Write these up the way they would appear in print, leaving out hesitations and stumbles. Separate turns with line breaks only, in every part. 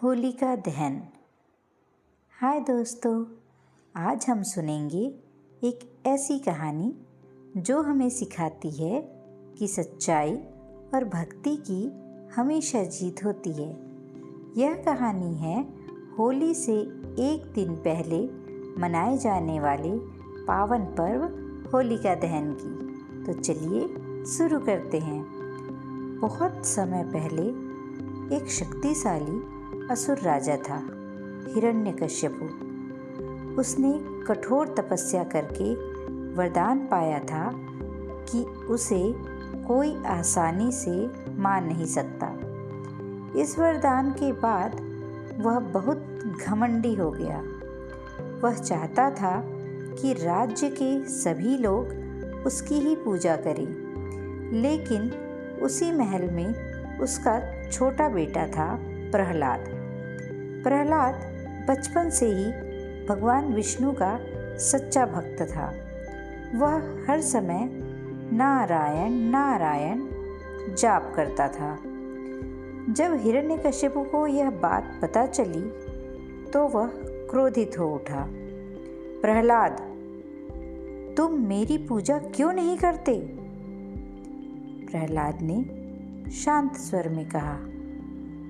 होलिका दहन। हाय दोस्तों, आज हम सुनेंगे एक ऐसी कहानी जो हमें सिखाती है कि सच्चाई और भक्ति की हमेशा जीत होती है। यह कहानी है होली से एक दिन पहले मनाए जाने वाले पावन पर्व होलिका दहन की। तो चलिए शुरू करते हैं। बहुत समय पहले एक शक्तिशाली असुर राजा था, हिरण्यकश्यपु। उसने कठोर तपस्या करके वरदान पाया था कि उसे कोई आसानी से मार नहीं सकता। इस वरदान के बाद वह बहुत घमंडी हो गया। वह चाहता था कि राज्य के सभी लोग उसकी ही पूजा करें। लेकिन उसी महल में उसका छोटा बेटा था, प्रहलाद। प्रहलाद बचपन से ही भगवान विष्णु का सच्चा भक्त था। वह हर समय नारायण नारायण जाप करता था। जब हिरण्यकश्यपु को यह बात पता चली तो वह क्रोधित हो उठा। प्रहलाद, तुम मेरी पूजा क्यों नहीं करते? प्रहलाद ने शांत स्वर में कहा,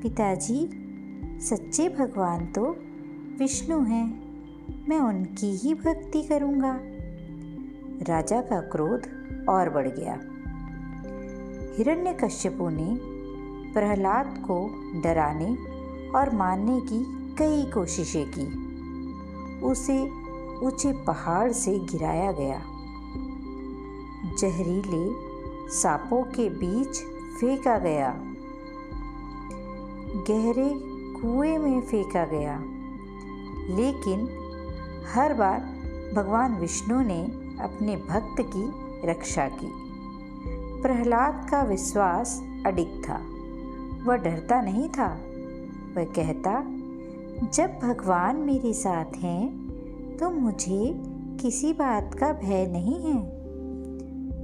पिताजी, सच्चे भगवान तो विष्णु हैं, मैं उनकी ही भक्ति करूंगा। राजा का क्रोध और बढ़ गया। हिरण्यकश्यपु ने प्रहलाद को डराने और मारने की कई कोशिशें की। उसे ऊंचे पहाड़ से गिराया गया, जहरीले सांपों के बीच फेंका गया, गहरे कुएं में फेंका गया। लेकिन हर बार भगवान विष्णु ने अपने भक्त की रक्षा की। प्रहलाद का विश्वास अडिग था। वह डरता नहीं था। वह कहता, जब भगवान मेरे साथ हैं तो मुझे किसी बात का भय नहीं है।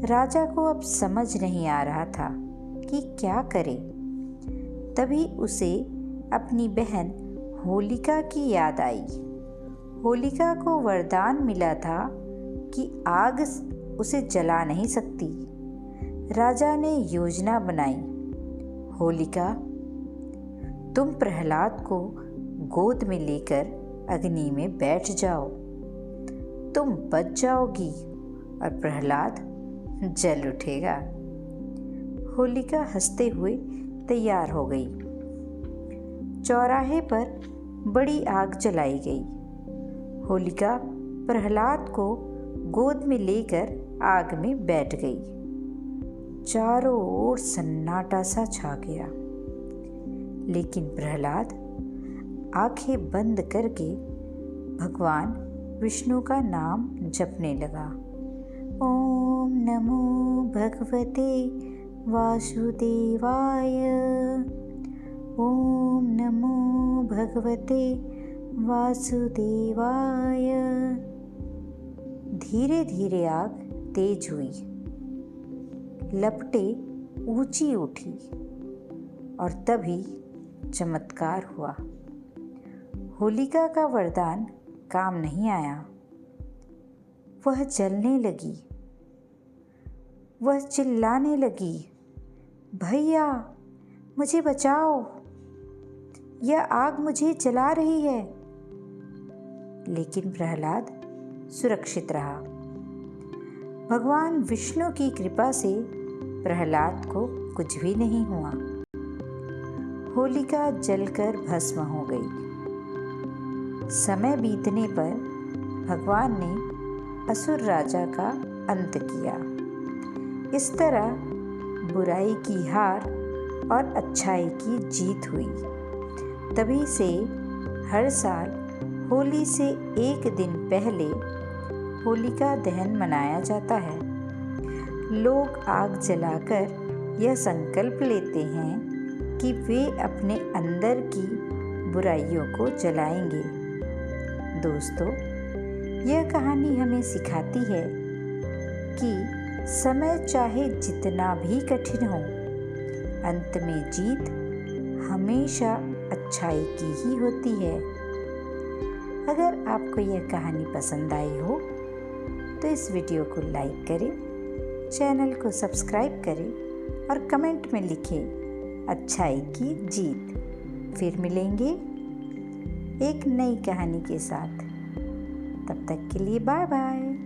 राजा को अब समझ नहीं आ रहा था कि क्या करे। तभी उसे अपनी बहन होलिका की याद आई। होलिका को वरदान मिला था कि आग उसे जला नहीं सकती। राजा ने योजना बनाई। होलिका, तुम प्रहलाद को गोद में लेकर अग्नि में बैठ जाओ। तुम बच जाओगी और प्रहलाद जल उठेगा। होलिका हंसते हुए तैयार हो गई। चौराहे पर बड़ी आग जलाई गई। होलिका प्रहलाद को गोद में लेकर आग में बैठ गई। चारों ओर सन्नाटा सा छा गया। लेकिन प्रहलाद आंखें बंद करके भगवान विष्णु का नाम जपने लगा। ओम नमो भगवते वासुदेवाय। ओम नमो भगवते वासुदेवाय। धीरे धीरे आग तेज हुई, लपटें ऊंची उठी और तभी चमत्कार हुआ। होलिका का वरदान काम नहीं आया। वह जलने लगी। वह चिल्लाने लगी, भैया मुझे बचाओ, यह आग मुझे जला रही है। लेकिन प्रहलाद सुरक्षित रहा। भगवान विष्णु की कृपा से प्रहलाद को कुछ भी नहीं हुआ। होलिका जलकर भस्म हो गई। समय बीतने पर भगवान ने असुर राजा का अंत किया। इस तरह बुराई की हार और अच्छाई की जीत हुई। तभी से हर साल होली से एक दिन पहले होलिका दहन मनाया जाता है। लोग आग जलाकर यह संकल्प लेते हैं कि वे अपने अंदर की बुराइयों को जलाएंगे। दोस्तों, यह कहानी हमें सिखाती है कि समय चाहे जितना भी कठिन हो, अंत में जीत हमेशा अच्छाई की ही होती है। अगर आपको यह कहानी पसंद आई हो तो इस वीडियो को लाइक करें, चैनल को सब्सक्राइब करें और कमेंट में लिखें अच्छाई की जीत। फिर मिलेंगे एक नई कहानी के साथ। तब तक के लिए बाय बाय।